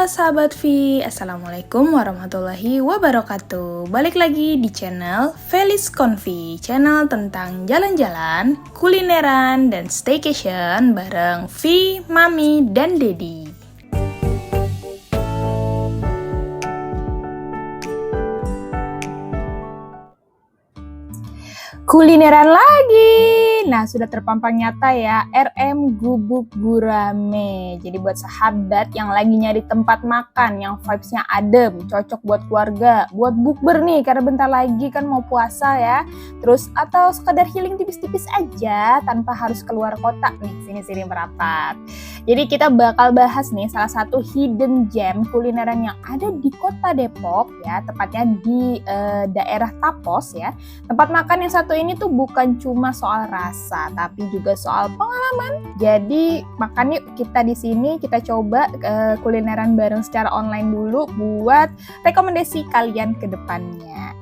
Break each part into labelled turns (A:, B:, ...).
A: Halo sahabat V, Assalamualaikum warahmatullahi wabarakatuh. Balik lagi di channel Felis Convi, channel tentang jalan-jalan, kulineran, dan staycation bareng V, Mami, dan Dedi. Kulineran lagi. Nah, sudah terpampang nyata ya, RM Gubuk Gurame. Jadi buat sahabat yang lagi nyari tempat makan yang vibes-nya adem, cocok buat keluarga, buat bukber nih karena bentar lagi kan mau puasa ya. Terus atau sekadar healing tipis-tipis aja tanpa harus keluar kota nih, sini-sini merapat. Jadi kita bakal bahas nih salah satu hidden gem kulineran yang ada di Kota Depok ya, tepatnya di daerah Tapos ya. Tempat makan yang satu ini tuh bukan cuma soal rasa, tapi juga soal pengalaman. Jadi makan yuk kita di sini, kita coba kulineran bareng secara online dulu buat rekomendasi kalian ke depannya.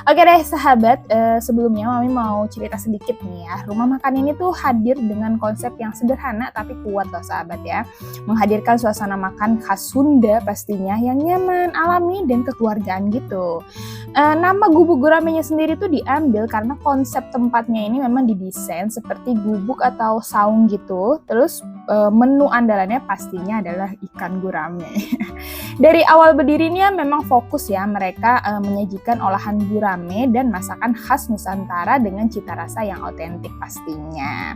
A: Oke deh sahabat, sebelumnya Mami mau cerita sedikit nih ya. Rumah makan ini tuh hadir dengan konsep yang sederhana tapi kuat loh sahabat ya. Menghadirkan suasana makan khas Sunda pastinya yang nyaman, alami, dan kekeluargaan gitu. Nama Gubuk Guramenya sendiri tuh diambil karena konsep tempatnya ini memang didesain seperti gubuk atau saung gitu. Terus menu andalannya pastinya adalah ikan gurame. Dari awal berdirinya memang fokus ya mereka menyajikan olahan gurame dan masakan khas Nusantara dengan cita rasa yang otentik pastinya.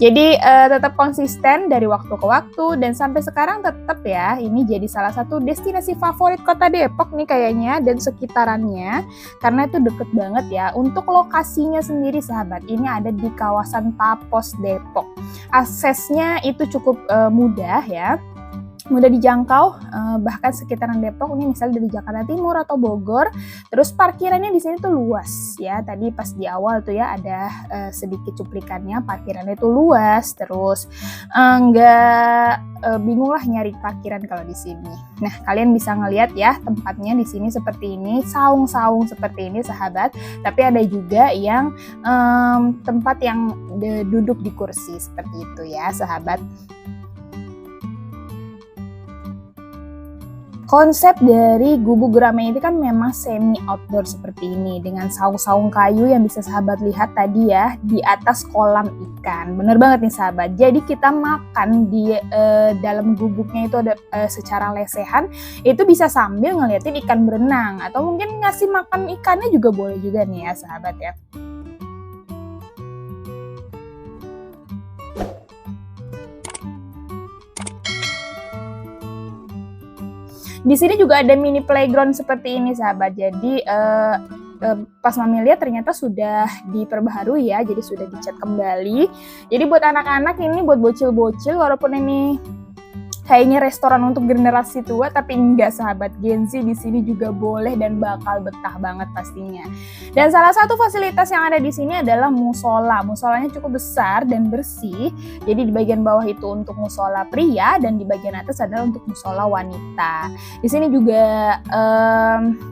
A: Jadi tetap konsisten dari waktu ke waktu dan sampai sekarang tetap ya ini jadi salah satu destinasi favorit Kota Depok nih kayaknya dan sekitarannya karena itu deket banget ya. Untuk lokasinya sendiri sahabat ini ada di kawasan Tapos Depok. Aksesnya itu cukup mudah ya, mudah dijangkau, bahkan sekitaran Depok ini misalnya dari Jakarta Timur atau Bogor. Terus parkirannya di sini tuh luas ya. Tadi pas di awal tuh ya ada sedikit cuplikannya, parkirannya tuh luas. Terus nggak bingung lah nyari parkiran kalau di sini. Nah kalian bisa ngelihat ya tempatnya di sini seperti ini, saung-saung seperti ini sahabat. Tapi ada juga yang tempat yang duduk di kursi seperti itu ya sahabat. Konsep dari Gubuk Gurame ini kan memang semi outdoor seperti ini dengan saung-saung kayu yang bisa sahabat lihat tadi ya di atas kolam ikan. Bener banget nih sahabat. Jadi kita makan di dalam gubuknya itu ada secara lesehan itu bisa sambil ngeliatin ikan berenang atau mungkin ngasih makan ikannya juga boleh juga nih ya sahabat ya. Di sini juga ada mini playground seperti ini sahabat. Jadi pas Mami lihat ternyata sudah diperbaharui ya. Jadi sudah dicat kembali. Jadi buat anak-anak ini, buat bocil-bocil, walaupun ini kayaknya restoran untuk generasi tua, tapi enggak sahabat, Gen Z di sini juga boleh dan bakal betah banget pastinya. Dan salah satu fasilitas yang ada di sini adalah musola. Musolanya cukup besar dan bersih. Jadi di bagian bawah itu untuk musola pria dan di bagian atas adalah untuk musola wanita. Di sini juga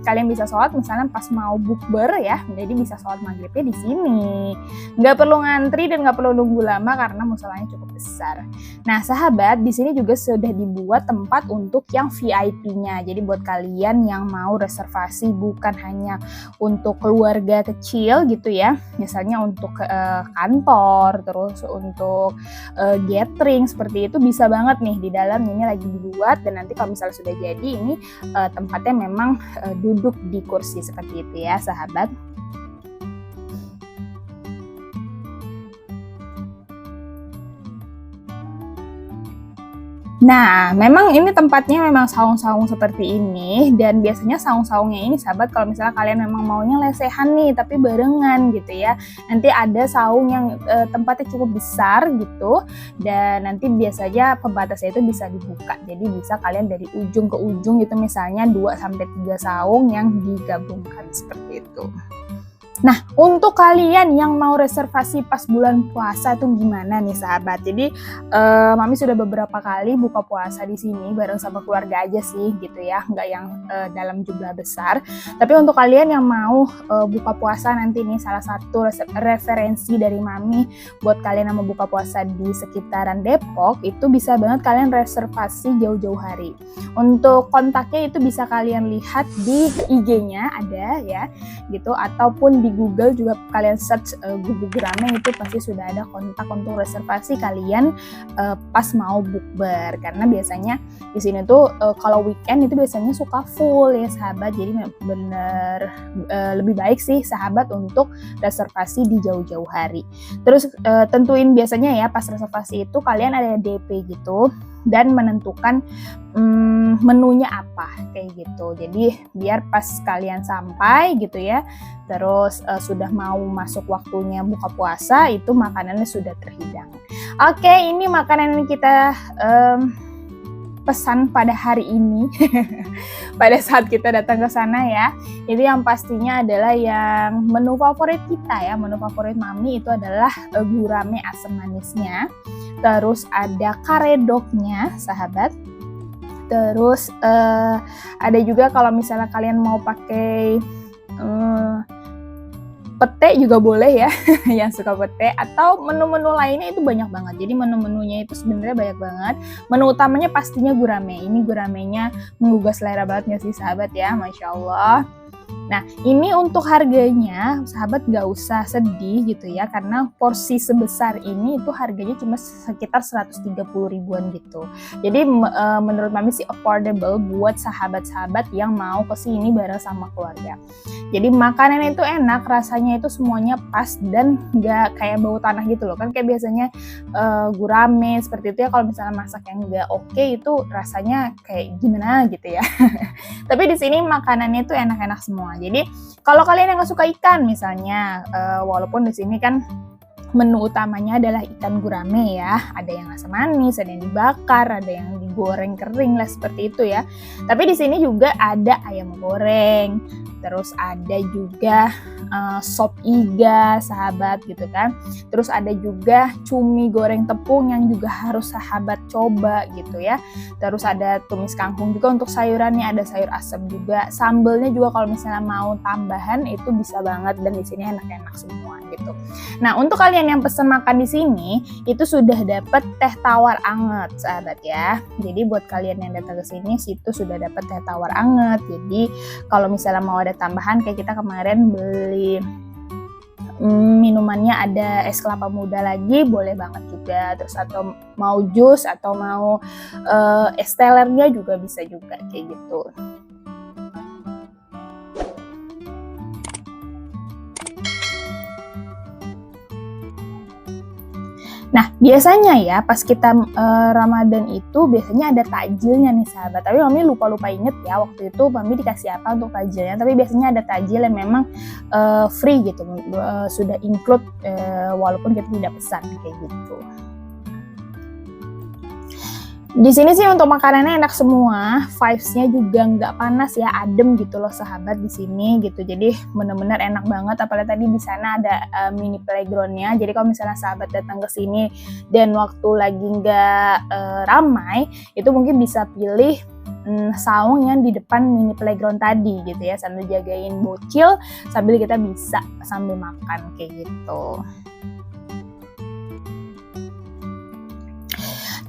A: kalian bisa sholat misalnya pas mau bukber ya. Jadi bisa sholat maghribnya di sini. Nggak perlu ngantri dan nggak perlu nunggu lama karena musolanya cukup besar. Nah sahabat, di sini juga sudah dibuat tempat untuk yang VIP-nya. Jadi buat kalian yang mau reservasi bukan hanya untuk keluarga kecil gitu ya, misalnya untuk kantor, terus untuk gathering seperti itu bisa banget nih di dalam ini lagi dibuat. Dan nanti kalau misalnya sudah jadi ini tempatnya memang duduk di kursi seperti itu ya sahabat. Nah, memang ini tempatnya memang saung-saung seperti ini dan biasanya saung-saungnya ini sahabat kalau misalnya kalian memang maunya lesehan nih tapi barengan gitu ya. Nanti ada saung yang tempatnya cukup besar gitu dan nanti biasanya pembatasnya itu bisa dibuka. Jadi bisa kalian dari ujung ke ujung gitu misalnya 2 sampai 3 saung yang digabungkan seperti itu. Nah, untuk kalian yang mau reservasi pas bulan puasa tuh gimana nih sahabat? Jadi Mami sudah beberapa kali buka puasa di sini bareng sama keluarga aja sih gitu ya, nggak yang dalam jumlah besar. Tapi untuk kalian yang mau buka puasa nanti nih, salah satu referensi dari Mami buat kalian yang mau buka puasa di sekitaran Depok itu bisa banget kalian reservasi jauh-jauh hari. Untuk kontaknya itu bisa kalian lihat di IG-nya ada ya gitu, ataupun di Google juga kalian search Gubuk Gurame, itu pasti sudah ada kontak untuk reservasi kalian pas mau bukber. Karena biasanya di sini tuh kalau weekend itu biasanya suka full ya sahabat. Jadi bener lebih baik sih sahabat untuk reservasi di jauh-jauh hari. Terus tentuin biasanya ya pas reservasi itu kalian ada DP gitu dan menentukan menunya apa kayak gitu. Jadi biar pas kalian sampai gitu ya, terus sudah mau masuk waktunya buka puasa itu makanannya sudah terhidang. Oke, ini makanan yang kita pesan pada hari ini pada saat kita datang ke sana ya. Itu yang pastinya adalah yang menu favorit kita ya, menu favorit Mami itu adalah gurame asam manisnya. Terus ada karedoknya sahabat. Terus ada juga kalau misalnya kalian mau pakai pete juga boleh ya yang suka pete, atau menu-menu lainnya itu banyak banget. Jadi menu-menunya itu sebenarnya banyak banget. Menu utamanya pastinya gurame. Ini guramenya menggugah selera banget gak sih sahabat ya, Masya Allah. Nah, ini untuk harganya, sahabat gak usah sedih gitu ya, karena porsi sebesar ini itu harganya cuma sekitar 130 ribuan gitu. Jadi menurut Mami sih affordable buat sahabat-sahabat yang mau kesini bareng sama keluarga. Jadi makanan itu enak, rasanya itu semuanya pas dan gak kayak bau tanah gitu loh. Kan kayak biasanya gurame seperti itu ya, kalau misalnya masak yang gak oke itu rasanya kayak gimana gitu ya. Tapi di sini makanannya itu enak-enak semua. Jadi kalau kalian yang nggak suka ikan misalnya, walaupun di sini kan menu utamanya adalah ikan gurame ya, ada yang asam manis, ada yang dibakar, ada yang digoreng kering lah seperti itu ya. Tapi di sini juga ada ayam goreng, terus ada juga sop iga sahabat gitu kan. Terus ada juga cumi goreng tepung yang juga harus sahabat coba gitu ya. Terus ada tumis kangkung juga untuk sayurannya, ada sayur asem juga. Sambelnya juga kalau misalnya mau tambahan itu bisa banget, dan di sini enak-enak semua gitu. Nah, untuk kalian yang pesen makan di sini itu sudah dapat teh tawar anget sahabat ya. Jadi buat kalian yang datang ke sini situ sudah dapat teh tawar anget. Jadi kalau misalnya mau ada tambahan kayak kita kemarin beli minumannya ada es kelapa muda lagi, boleh banget juga. Terus atau mau jus atau mau es telernya juga bisa juga kayak gitu. Nah, biasanya ya pas kita Ramadan itu biasanya ada takjilnya nih sahabat. Tapi Mami lupa inget ya waktu itu Mami dikasih apa untuk takjilnya. Tapi biasanya ada takjil yang memang free gitu, sudah include walaupun kita tidak pesan kayak gitu. Di sini sih untuk makanannya enak semua, vibes-nya juga nggak panas ya, adem gitu loh sahabat di sini gitu. Jadi bener-bener enak banget. Apalagi tadi di sana ada mini playground-nya. Jadi kalau misalnya sahabat datang ke sini dan waktu lagi nggak ramai, itu mungkin bisa pilih saung yang di depan mini playground tadi gitu ya, sambil jagain bocil, sambil kita bisa sambil makan kayak gitu.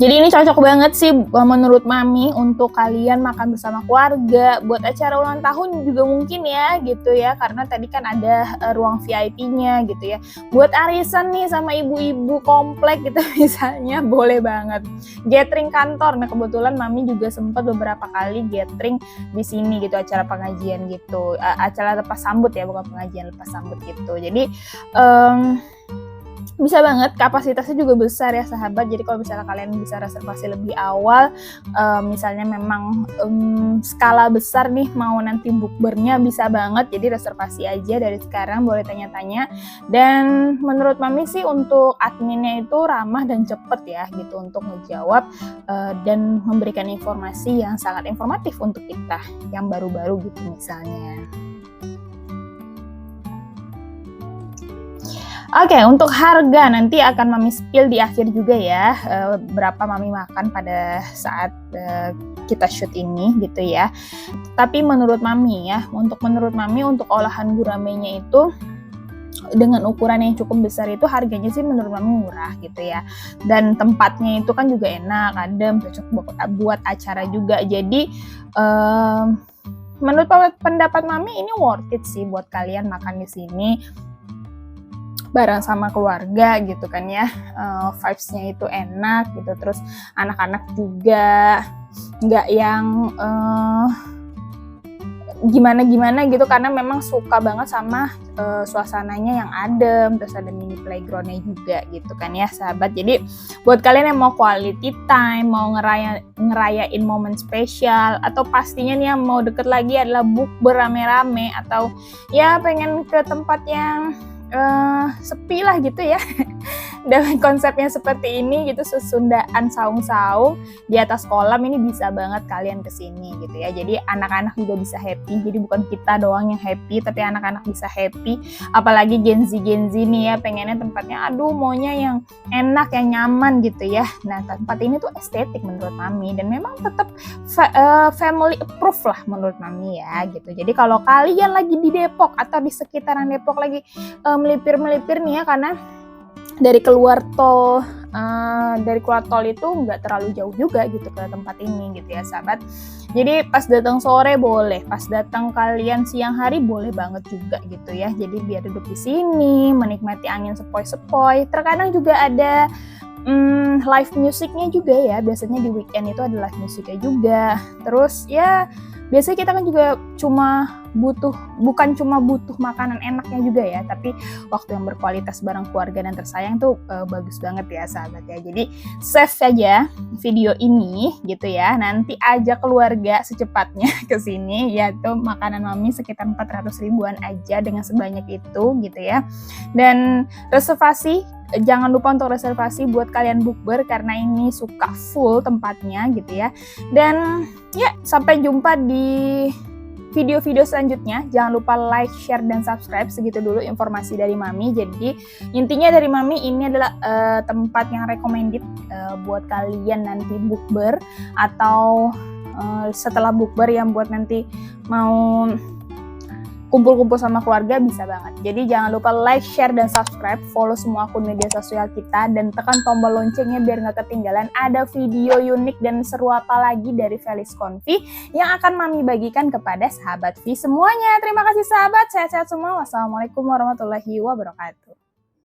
A: Jadi ini cocok banget sih menurut Mami untuk kalian makan bersama keluarga, buat acara ulang tahun juga mungkin ya gitu ya, karena tadi kan ada ruang VIP-nya gitu ya. Buat arisan nih sama ibu-ibu komplek gitu misalnya, boleh banget. Gathering kantor, nah kebetulan Mami juga sempat beberapa kali gathering di sini gitu, acara pengajian gitu, acara lepas sambut ya, bukan pengajian, lepas sambut gitu. Jadi bisa banget, kapasitasnya juga besar ya sahabat. Jadi kalau misalnya kalian bisa reservasi lebih awal, misalnya memang skala besar nih mau nanti bukbernya, bisa banget. Jadi reservasi aja dari sekarang, boleh tanya-tanya. Dan menurut Mami sih untuk adminnya itu ramah dan cepet ya gitu untuk ngejawab dan memberikan informasi yang sangat informatif untuk kita yang baru-baru gitu misalnya. Oke, untuk harga nanti akan Mami spill di akhir juga ya, berapa Mami makan pada saat kita shoot ini gitu ya. Tapi menurut Mami ya, menurut Mami untuk olahan guramenya itu dengan ukuran yang cukup besar itu harganya sih menurut Mami murah gitu ya. Dan tempatnya itu kan juga enak, adem, cocok buat acara juga. Jadi menurut pendapat Mami ini worth it sih buat kalian makan di sini bareng sama keluarga gitu kan ya. Vibes-nya itu enak gitu, terus anak-anak juga nggak yang gimana-gimana gitu, karena memang suka banget sama suasananya yang adem, terus ada mini playground-nya juga gitu kan ya sahabat. Jadi buat kalian yang mau quality time, mau ngerayain momen spesial, atau pastinya nih yang mau deket lagi adalah bukber rame-rame, atau ya pengen ke tempat yang sepi lah gitu ya. Dan konsepnya seperti ini gitu, sesundaan saung-saung di atas kolam, ini bisa banget kalian kesini gitu ya. Jadi anak-anak juga bisa happy, jadi bukan kita doang yang happy, tapi anak-anak bisa happy. Apalagi Gen Z nih ya, pengennya tempatnya maunya yang enak, yang nyaman gitu ya. Nah, tempat ini tuh estetik menurut Mami, dan memang tetap family approve lah menurut Mami ya gitu. Jadi kalau kalian lagi di Depok atau di sekitaran Depok lagi melipir nih ya, karena dari keluar tol itu nggak terlalu jauh juga gitu ke tempat ini gitu ya sahabat. Jadi pas datang sore boleh, pas datang kalian siang hari boleh banget juga gitu ya. Jadi biar duduk di sini menikmati angin sepoi-sepoi. Terkadang juga ada live musiknya juga ya, biasanya di weekend itu ada live musiknya juga. Terus ya biasanya kita kan juga bukan cuma butuh makanan enaknya juga ya, tapi waktu yang berkualitas bareng keluarga dan tersayang tuh bagus banget ya sahabat ya. Jadi save saja video ini gitu ya, nanti ajak keluarga secepatnya ke sini, yaitu makanan Mami sekitar 400 ribuan aja dengan sebanyak itu gitu ya. Dan reservasi, jangan lupa untuk reservasi buat kalian bukber, karena ini suka full tempatnya gitu ya. Dan ya, sampai jumpa di video-video selanjutnya. Jangan lupa like, share, dan subscribe. Segitu dulu informasi dari Mami. Jadi intinya dari Mami, ini adalah tempat yang recommended buat kalian nanti bukber, atau setelah bukber yang buat nanti mau kumpul-kumpul sama keluarga, bisa banget. Jadi jangan lupa like, share, dan subscribe, follow semua akun media sosial kita, dan tekan tombol loncengnya biar nggak ketinggalan ada video unik dan seru apa lagi dari Felis Konfi yang akan Mami bagikan kepada sahabat V semuanya. Terima kasih sahabat, sehat-sehat semua. Wassalamualaikum warahmatullahi wabarakatuh.